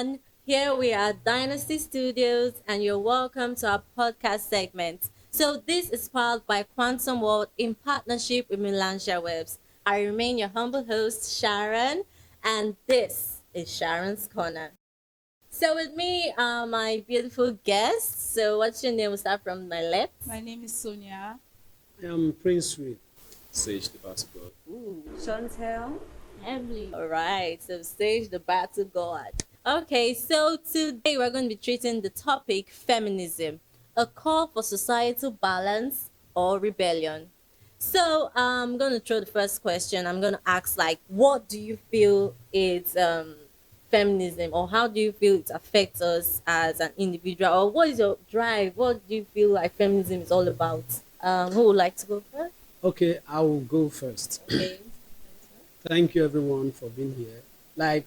everyone. Here we are at Dynasty Studios, and you're welcome to our podcast segment. So, this is powered by QuantmWorld in partnership with Milancia Webs. I remain your humble host, Sharon, and this is Sharon's Corner. So, with me are my beautiful guests. So, what's your name? We'll start from my left. My name is Sonia. I am Prince Ray. Sage the basketball. Ooh. Chantel. Emily. All right, so stage the battle god. Okay, so today we're going to be treating the topic feminism, a call for societal balance or rebellion. So I'm going to throw the first question. I'm going to ask, like, what do you feel is feminism, or how do you feel it affects us as an individual, or what is your drive? What do you feel like feminism is all about? Who would like to go first? Okay, I will go first. Okay. Thank you everyone for being here. Like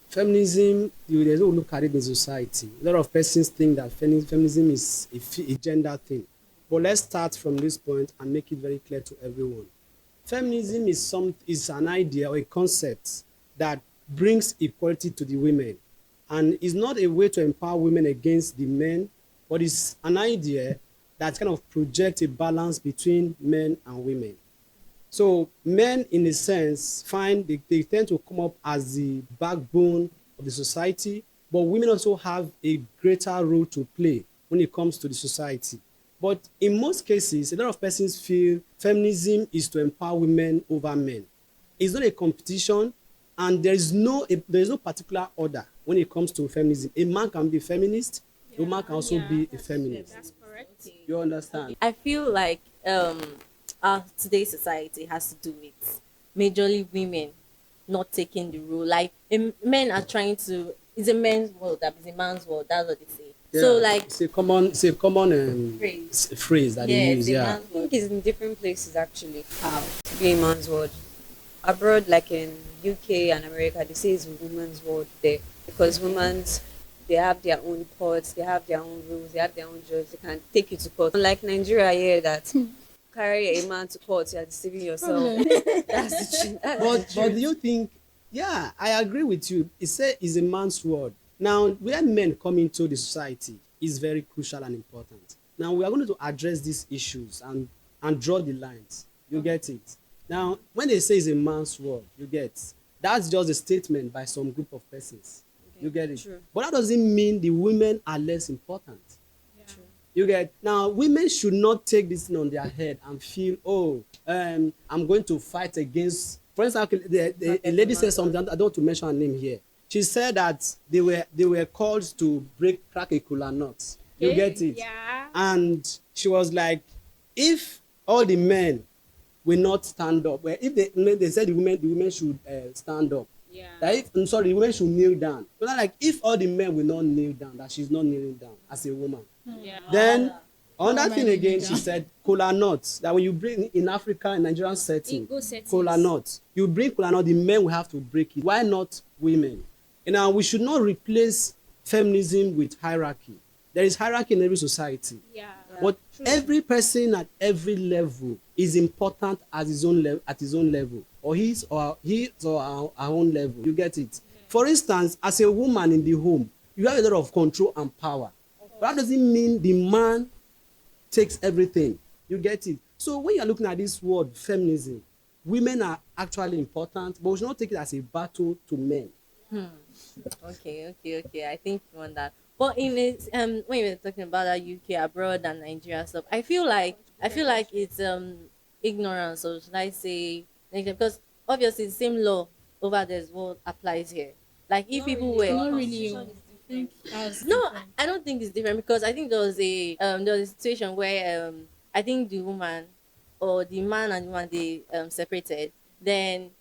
feminism, there's no look at it in society. A lot of persons think that feminism is a gender thing. But let's start from this point and make it very clear to everyone. Feminism is an idea or a concept that brings equality to the women. And it's not a way to empower women against the men, but it's an idea that kind of projects a balance between men and women. So men, in a sense, they tend to come up as the backbone of the society, but women also have a greater role to play when it comes to the society. But in most cases, a lot of persons feel feminism is to empower women over men. It's not a competition, and there is no particular order when it comes to feminism. A man can be a feminist, a woman can also be a feminist. That's correct. You understand? I feel like today's society has to do with majorly women not taking the role. Like men are trying to. It's a men's world. That is a man's world. That's what they say. Yeah, So like it's a common phrase that they use. it's a Yeah. man's I world. think it's in different places actually. How to be a man's world. Abroad, like in UK and America, they say it's a woman's world there because women's they have their own courts, they have their own rules, they have their own jobs. They can take you to court. Unlike Nigeria here, that carry a man to court, you're deceiving yourself. That's the truth. But do you think? Yeah, I agree with you. It's a man's world. Now, where men come into the society is very crucial and important. Now, we are going to address these issues and draw the lines. You get it? Now, when they say it's a man's world, you get that's just a statement by some group of persons. You get it? True. But that doesn't mean the women are less important. True. You get now, women should not take this thing on their head and feel, I'm going to fight against. For instance, a lady said something. I don't want to mention her name here. She said that they were called to crack a kola nut. You get it? Yeah. And she was like, if all the men will not stand up, well, if they said the women should stand up. Yeah. That the women should kneel down. But like, if all the men will not kneel down, that she's not kneeling down as a woman. Yeah. Then another thing again, she said kola nuts. That when you bring in Africa, in Nigerian setting, Ego settings. kola nuts, you bring kola nut, the men will have to break it. Why not women? You know, we should not replace feminism with hierarchy. There is hierarchy in every society. Yeah. But every person at every level is important at his own level, or his or our own level. You get it? For instance, as a woman in the home, you have a lot of control and power. But that doesn't mean the man takes everything. You get it? So when you're looking at this word feminism, women are actually important, but we should not take it as a battle to men. Okay. I think you want that. But in it, when you were talking about that UK abroad and Nigeria stuff, I feel like it's ignorance, or should I say, because obviously the same law over there is what applies here. Like if people were Not really. I think that's no, different. I don't think it's different, because I think there was a situation where I think the woman or the man and the woman, they separated. Then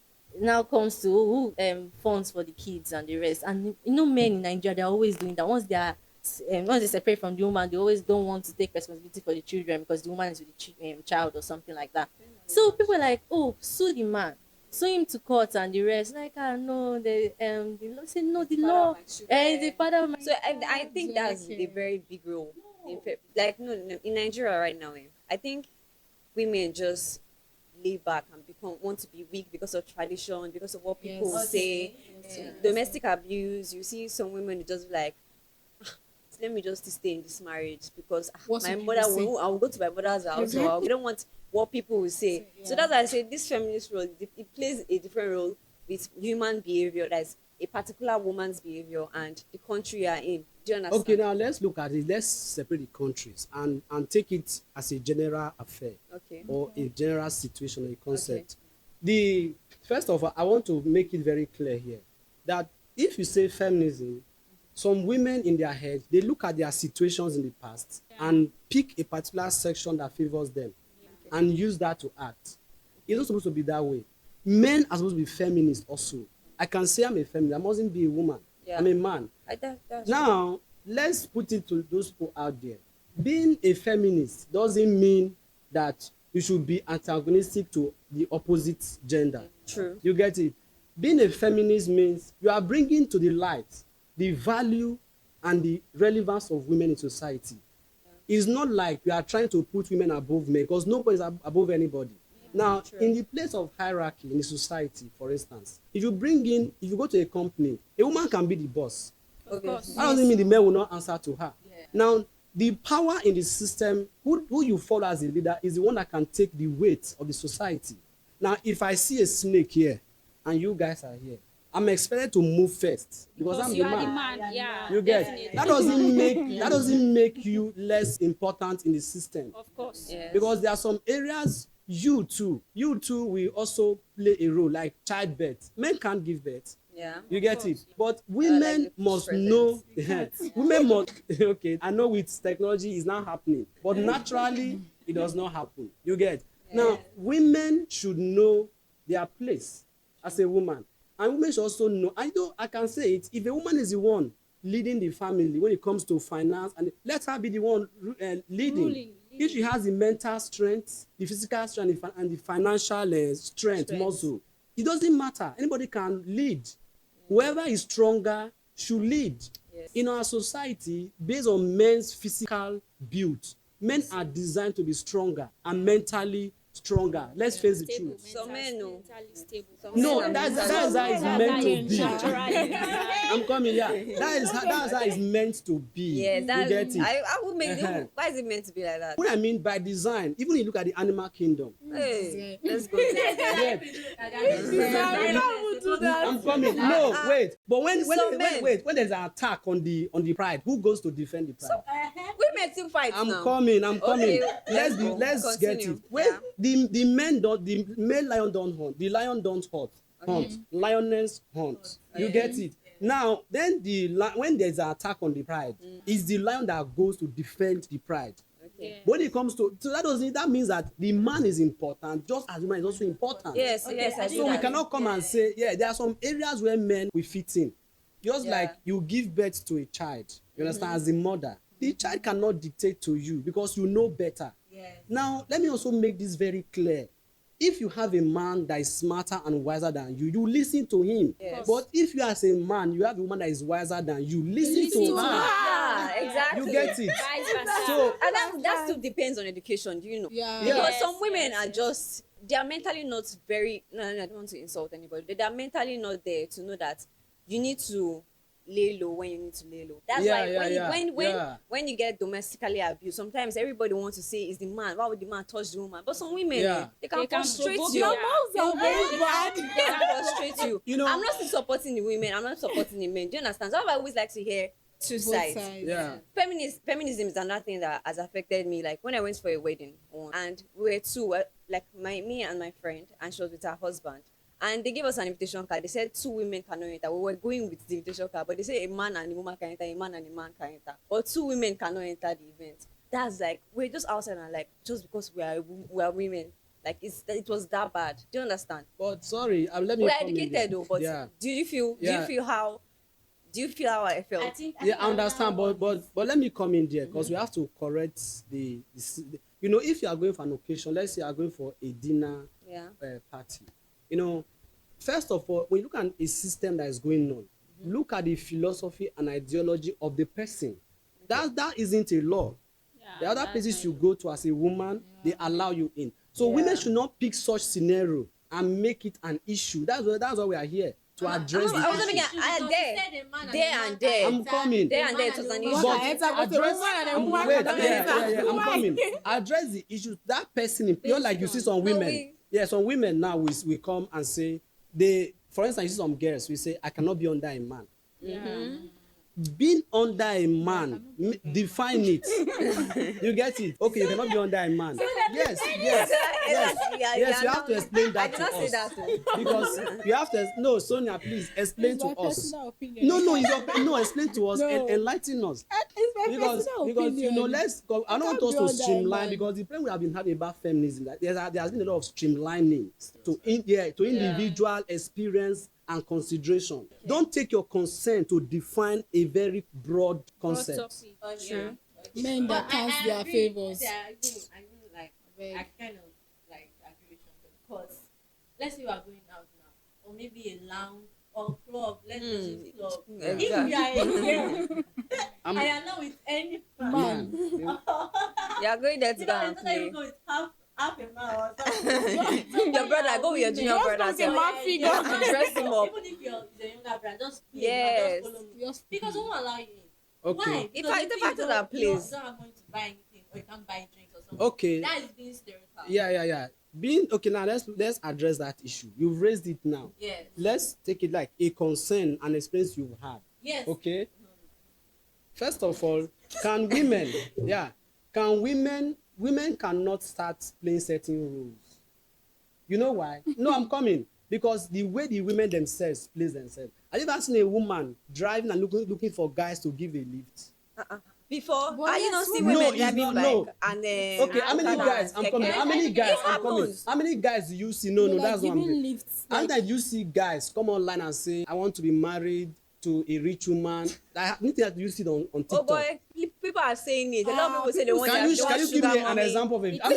now comes to who funds for the kids and the rest. And you know, men in Nigeria, they're always doing that. Once they separate from the woman, they always don't want to take responsibility for the children because the woman is with the child or something like that. So people are like, oh, sue the man, sue him to court and the rest. Like, no, the law say no, the law is the father of my So I think that's a very big role. Like no, in Nigeria right now, I think women just lay back and want to be weak because of tradition, because of what people Yes. will say. Yeah. Domestic abuse, you see some women just like, let me just stay in this marriage because What my will mother people say? will go to my mother's house, or we don't want what people will say. Yeah. So that's why I say this feminist role, it plays a different role with human behavior, that's a particular woman's behavior and the country you are in. Do you understand? Okay, now let's look at it. Let's separate the countries and take it as a general affair Okay. or a general situation or a concept. The first of all, I want to make it very clear here that if you say feminism, some women in their head, they look at their situations in the past and pick a particular section that favors them and use that to act. It's not supposed to be that way. Men are supposed to be feminists also. I can say I'm a feminist. I mustn't be a woman. Yeah. I'm a man. That's Now, let's put it to those people out there. Being a feminist doesn't mean that you should be antagonistic to the opposite gender. true. You get it? Being a feminist means you are bringing to the light the value and the relevance of women in society. It's not like you are trying to put women above men, because nobody is above anybody. Now, True. in the place of hierarchy in the society, for instance, if you go to a company, a woman can be the boss. Obviously. That doesn't mean the men will not answer to her. Now, the power in the system, who you follow as a leader is the one that can take the weight of the society. Now, if I see a snake here and you guys are here, I'm expected to move first because I'm you the are the man. man. Yeah. You get definitely. that doesn't make you less important in the system. Of course. Yes. Because there are some areas you too will also play a role, like childbirth. Men can't give birth. Yeah. You get it? But like women the must presence. know. Women must. Okay, I know with technology it's not happening, but naturally it does not happen. You get? Now, women should know their place as a woman, and women should also know. I can say it. If a woman is the one leading the family when it comes to finance, and let her be the one leading. Ruling. If she has the mental strength, the physical strength, and the financial strength, muscle, it doesn't matter. Anybody can lead. Whoever is stronger should lead. Yes. In our society, based on men's physical build, men are designed to be stronger and mentally stronger. Let's face the Stable, truth. Some men know. mentally stable. No, men are that's how it's meant to be. Naturally. I'm coming here. That's how it's meant to be. Yes, You that's, get it? I would make Uh-huh. why is it meant to be like that? What I mean by design, even if you look at the animal kingdom, Hey, let's go there. I'm coming. No, wait. But when Some men. when there's an attack on the pride, who goes to defend the pride? Women still fight I'm now. coming. Okay, Let's get continue. it. When the male lion don't hunt, the lion don't hunt. Lioness hunt. You get it. Now, then when there's an attack on the pride, it's the lion that goes to defend the pride. Okay. When it comes to that means that the man is important just as the man is also important. Yes, yes, I see So we that. cannot come and say, there are some areas where men will fit in. Just like you give birth to a child, you understand, as a mother. The child cannot dictate to you because you know better. Now, let me also make this very clear. If you have a man that is smarter and wiser than you, you listen to him. Yes. But if you as a man, you have a woman that is wiser than you, listen to her. Yeah, exactly. You get it? Vice versa. So, And that still depends on education, do you know? Yeah. Because Yes, some women yes, are just, they are mentally not very, no, I don't want to insult anybody. They are mentally not there to know that you need to lay low when you need to lay low. That's when you get domestically abused, sometimes everybody wants to say is the man. Why would the man touch the woman? But some women, they can frustrate provoke you. you. They can frustrate you. You know- I'm not still supporting the women. I'm not supporting the men. Do you understand? So I always like to hear two Both sides. yeah. Feminism is another thing that has affected me. Like when I went for a wedding, and we were two, like me and my friend, and she was with her husband. And they gave us an invitation card. They said 2 women cannot enter. We were going with the invitation card, but they say a man and a woman can enter, a man and a man can enter. But 2 women cannot enter the event. That's like, we're just outside and like, just because we are women, like it was that bad. Do you understand? But sorry, let me We're come in educated there. though, but Yeah. do you feel how I felt? I understand, but let me come in there because we have to correct the if you are going for an occasion, let's say you are going for a dinner party, first of all, when you look at a system that is going on, look at the philosophy and ideology of the person. That isn't a law. The other places you go to as a woman, they allow you in. So women Yeah. should not pick such scenario and make it an issue. That's why we are here to address I was the thinking, issue. there. I'm coming. There and there, it was an issue. But address, wait, yeah, I'm coming. Address the issue. That person, like you see some women. Some women now we come and say for instance, you see some girls, we say, I cannot be under a man. Being under a man, define it. You get it? Okay, you cannot be under a man. Yes. You have to explain that to us. Because you have to. No, Sonia, please explain to us. No, explain to us and enlighten us. Because let's. I don't want us to streamline, because the problem we have been having about feminism, that there has been a lot of streamlining to individual experience and consideration. Don't take your consent to define a very broad concept. True. Men that cast their favors. I kind of like agree with you, because let's say you are going out now, or maybe a lounge or club. Let's say club. If you are a girl, I am not with any man. You are going there to go and play. Go with half a man or something. Your brother, go with your junior brother. Dress him up. Even if you're the younger brother, just play. Yes. Just follow me. Because who will allow you in? Okay. Why? If I the fact that please. You're not going to buy anything, or you can't buy drinks or something. Okay. That is being stereotyped. Yeah. Being okay now, let's address that issue. You've raised it now. Yes. Let's take it like a concern and experience you've had. Yes. Okay. First of all, can women cannot start playing certain roles. You know why? No, I'm coming. Because the way the women themselves place themselves. Have you ever seen a woman driving and looking for guys to give a lift? Before, But are you not yes, seeing no, women it's driving not, bike no. and Okay, how many guys? I'm coming. How many guys? I'm coming. How many guys do you see? No, that's what I'm doing. Lifts, How many times you see guys come online and say, I want to be married to a rich woman? I think that you see it on TikTok. Oh boy, people are saying it. A lot of people say they want Can you give me an example of it? How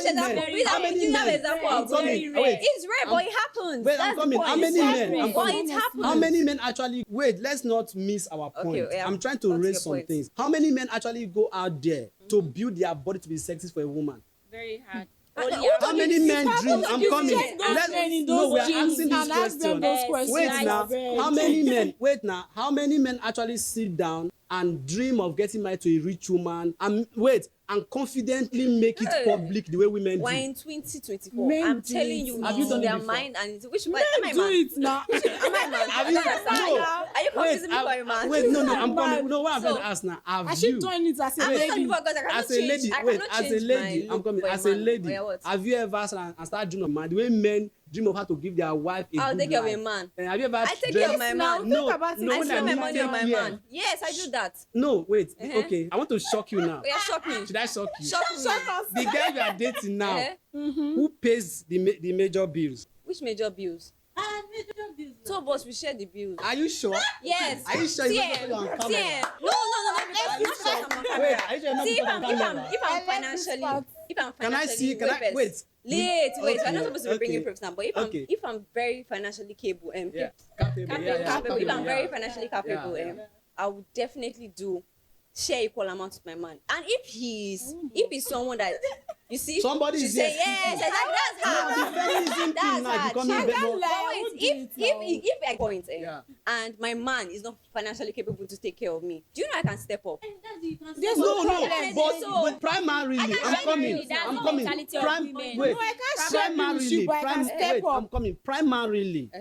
many men? I'm coming. Wait. It's rare, but it happens. Wait, I'm coming. How many men? I'm But coming. it happens. How many men actually? Wait, let's not miss our point. Okay, yeah. I'm trying to What's raise your some point? things. How many men actually go out there to build their body to be sexy for a woman? Very hard. How many men dream? I'm coming. We are asking this question. Wait now. How many men? Wait now. How many men actually sit down and dream of getting married to a rich woman and confidently make it public the way women do? We're in 2024. Men I'm do telling it. you, Have you done it their before? mind and which man? Am I Do man? it now. Am I man? Have you? No. Are you confusing me for a man? Wait, no, I'm Man. coming. No, what I'm So- going to ask now. Have I should you? join it as a I'm lady. telling you because I cannot As a lady, change. I wait, cannot as a change lady, my I'm coming. look for As a man. lady, Oh, yeah, what? have you ever sat and start dreaming of man? The way men dream of how to give their wife a I'll good take care of life. a man. Have you ever I take care of my Now, man. No, think about it. no, I when spend my mean money on my take care. man. Yes, I do that. No, wait. Uh-huh. Okay, I want to shock you now. Oh, yeah, shock me. Should I shock you? Shock me. The guy you are dating now, Eh? who pays the major bills? Which major bills? Major business. Two of us, we share the bills. Are you sure? Yes. Are you sure you're not TM. putting on camera? TM. No. Let's not share them on camera. Wait, are you sure you're not See, putting on camera? if I'm I like this part. financially, Can I see? Can I first. wait? Wait. Okay, We're not supposed to be bringing okay. proofs now. But Okay. if I'm very financially capable and Yeah, capable. if I'm very yeah. financially capable, Yeah, yeah. I would definitely do share equal amount with my man. And if he's someone that you see, Somebody she is say yes. yes, that's hard. The feminism thing now That's becoming hard. a bit more. But wait, if I point Yeah. and my man is not financially capable to take care of me, do you know I can step up? And that's you can There's say- no No, problem. but primarily, I'm coming. that's I'm the coming. mentality of Prim- women. wait, No, I can't share bills with you, but I can step wait, up. I'm coming. Primarily,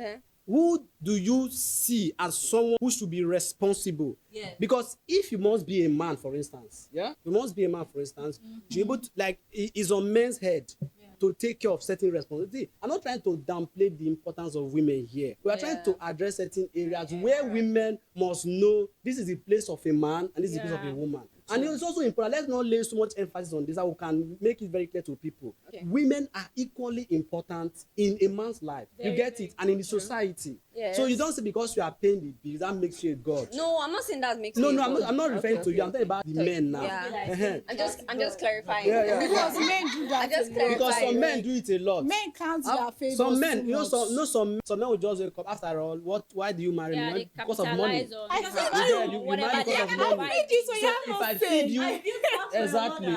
who do you see as someone who should be responsible? Yes. Because if you must be a man, for instance, you must be a man, for instance, to be able to, like, it is on men's head to take care of certain responsibility. I'm not trying to downplay the importance of women here. We are trying to address certain areas where women must know this is the place of a man and this is the place of a woman. And it's also important. Let's not lay so much emphasis on this. I can make it very clear to people. Okay. Women are equally important in a man's life. You get it? And in the society. Yes. So you don't say because you are paying the bills that makes you a god. No, I'm not saying that makes No, me no, a I'm not, god. I'm not referring to you. I'm talking about the Sorry. men now. Yeah. Uh-huh. I'm just clarifying. Yeah. Because men do that. I just a lot. clarify. Because some men do it a lot. Men count their favors Some men, too you know, much. some men will just wake up. After all, why do you marry Yeah, me? they Because of money. capitalize on I because see of you. Yeah, you whatever marry they because of are money. providing. Feed you, so you So have if no I say. feed you, exactly. I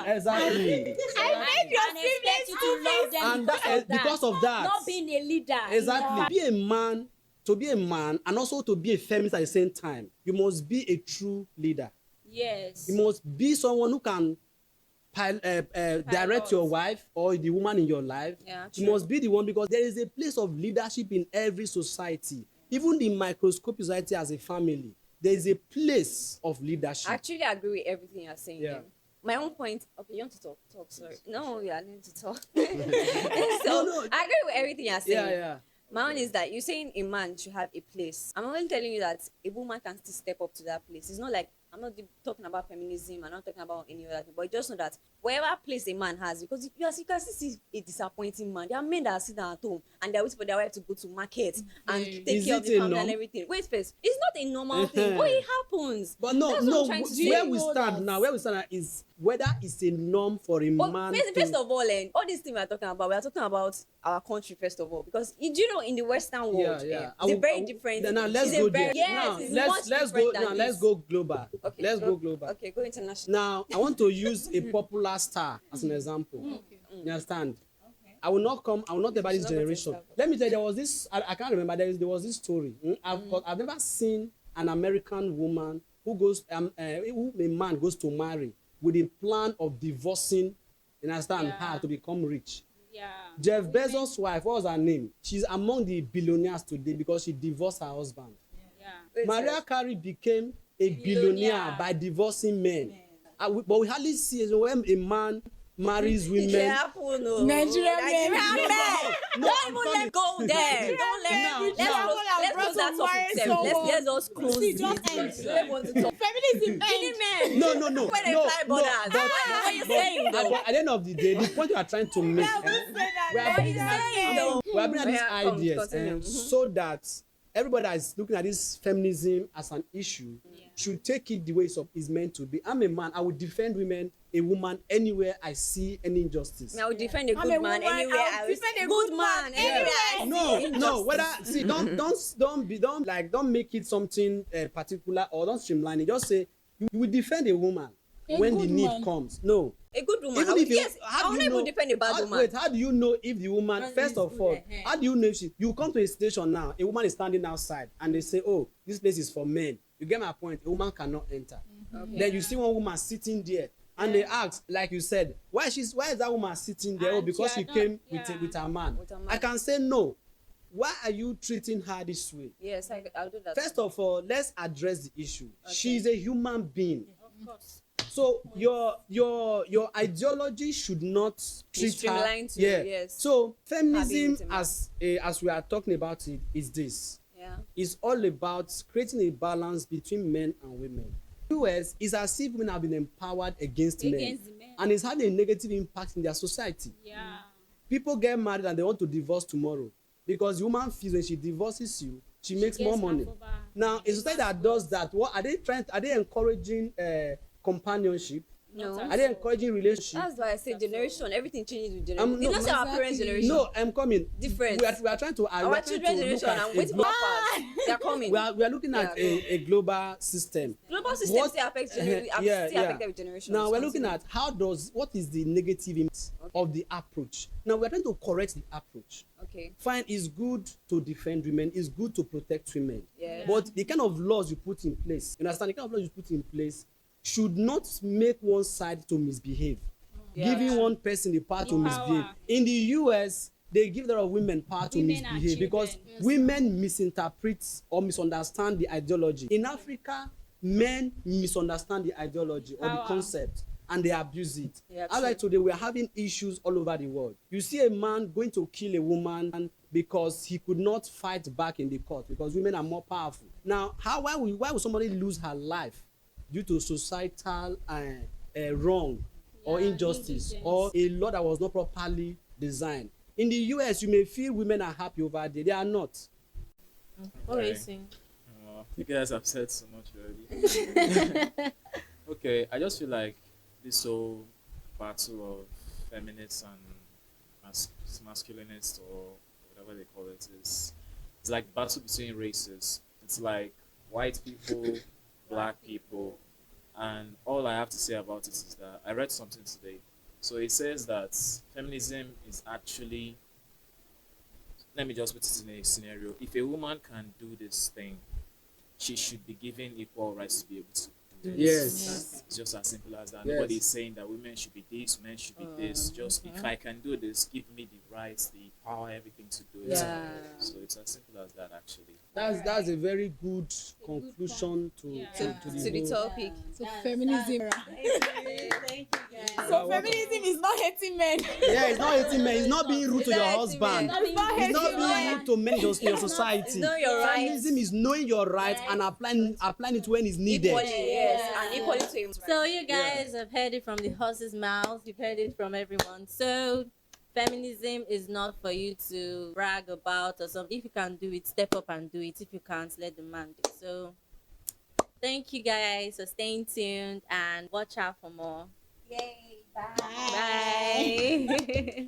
made your And expect you to love them And because of that. Not Not being a leader. exactly. Be a man, to be a man, and also to be a feminist at the same time. You must be a true leader. Yes. You must be someone who can direct your wife or the woman in your life. Yeah, you true. must be the one, because there is a place of leadership in every society. Even the microscopic society as a family, there is a place of leadership. I actually agree with everything you're saying. Yeah. My own point. Okay, you want to talk? Sorry. No, yeah, I need to talk. No. I agree with everything you're saying. Yeah. My own is that you're saying a man should have a place. I'm only telling you that a woman can still step up to that place. It's not like I'm not talking about feminism. I'm not talking about any other thing. But just know that wherever place a man has, because you can still see a disappointing man. There are men that are sitting at home and they're waiting for their wife to go to market and take Is care of it the a family norm? and everything. Wait first, it's not a normal thing, but it happens. But no, That's what no. I'm trying to say. Where we stand now is whether it's a norm for a But man. first of all, all these things we are talking about our country first of all, because do you know in the Western world, it's very different. Now let's It's a go very- there. Yes, Now it's let's much go. different than Now let's this. go global. Okay, Let's go global. Okay, go international. Now I want to use a popular star as an example. You understand? I will not talk about this She's not generation. going to Let me tell you, there was this. I can't remember. There was this story. But I've never seen an American woman who goes, who a man goes to marry with a plan of divorcing. You understand? Her to become rich. Yeah. Jeff Bezos' wife, what was her name? She's among the billionaires today because she divorced her husband. Yeah. Wait, Mariah Carey became a billionaire by divorcing men. But we hardly see it when a man marries women. Nigerian men. Don't even let go there. Don't let. Let's close that topic. Let's just close See, this. just end. Let's want to talk. Feminism Any end. men. No. When they fly borders. What are you saying though? But at the end of the day, the point you are trying to make, we are bringing at these ideas Continue. so that everybody that is looking at this feminism as an issue should take it the way it's meant to be. I'm a man. I will defend women, a woman, anywhere I see any injustice. I will defend a I'm good a man woman, anywhere. I will defend a good man anywhere. I see No, injustice. whether see, don't make it something particular or don't streamline it. Just say you will defend a woman A when the good need man. comes. No. A good woman. Even if you, Yes, how I will do you not know, even defend a bad woman. Wait, how do you know if the woman, Because first it's of all, good, how do you know if you come to a station now, a woman is standing outside and they say, oh, this place is for men. You get my point, a woman cannot enter. Then you see one woman sitting there and they ask, like you said, why is that woman sitting there? Oh, And because she she are came not- with her man. With her man. I can say no. Why are you treating her this way? Yes, I'll do that. First of all, let's address the issue. She is a human being. Of course. So your ideology should not treat her. streamlined to, Yeah. yes. So Having feminism, it in mind. as we are talking about it, is this. Yeah. It's all about creating a balance between men and women. US is as if women have been empowered against men, men. and it's having a negative impact in their society. Yeah. People get married and they want to divorce tomorrow because the woman feels when she divorces you, she makes more gets money. half of her. Now, a society that does that, what are they encouraging companionship? No. Are they encouraging relationship? That's why I say generation. Everything changes with No, generation. It's not our parents' generation. No, I'm coming. Different. We are trying to. Our children's generation. I'm waiting for our parts. They're coming. We are looking at Yeah. a global system. Global system still affects generation. Still affected with generations. Now we're looking at what is the negative impact of the approach. Now we're trying to correct the approach. Okay. Fine, it's good to defend women, it's good to protect women. Yeah. But the kind of laws you put in place, you understand, the kind of laws you put in place should not make one side to misbehave. Yeah. Giving one person the power to The misbehave. power. In the US, they give a lot of women power to Women and misbehave because children. women misinterpret or misunderstand the ideology. In Africa, men misunderstand the ideology or the Power. concept and they abuse it. Yeah, As like today, we are having issues all over the world. You see a man going to kill a woman because he could not fight back in the court because women are more powerful. Now, why will somebody lose her life due to societal wrong or injustice negligence. or a law that was not properly designed? In the US, you may feel women are happy over there. They are not. What were you Okay. saying? You guys have said so much already. Okay, I just feel like this whole battle of feminists and masculinists or whatever they call it is it's like battle between races. It's like white people, black people, and all I have to say about it is that I read something today. So it says that feminism is actually, let me just put it in a scenario. If a woman can do this thing, she should be given equal rights to be able to do it. Yes. It's just as simple as that. Yes. Nobody is saying that women should be this, men should be this. Just if I can do this, give me the rights, the power, everything to do it. Yeah. So it's as simple as that, actually. That's a very good conclusion to To the whole- topic. So feminism. Thank you guys. So feminism is not hating men. Yeah, it's not hating men. It's not being rude to your husband. It's not It's hating not being men. rude to men in your society. know your rights. Feminism is knowing your rights and applying it when it's needed. Equally, yes, and equally to him. So you guys have heard it from the horse's mouth. You've heard it from everyone. So feminism is not for you to brag about or something. If you can do it, step up and do it. If you can't, let the man do it. So thank you guys for staying tuned and watch out for more. Yay! Bye. Bye.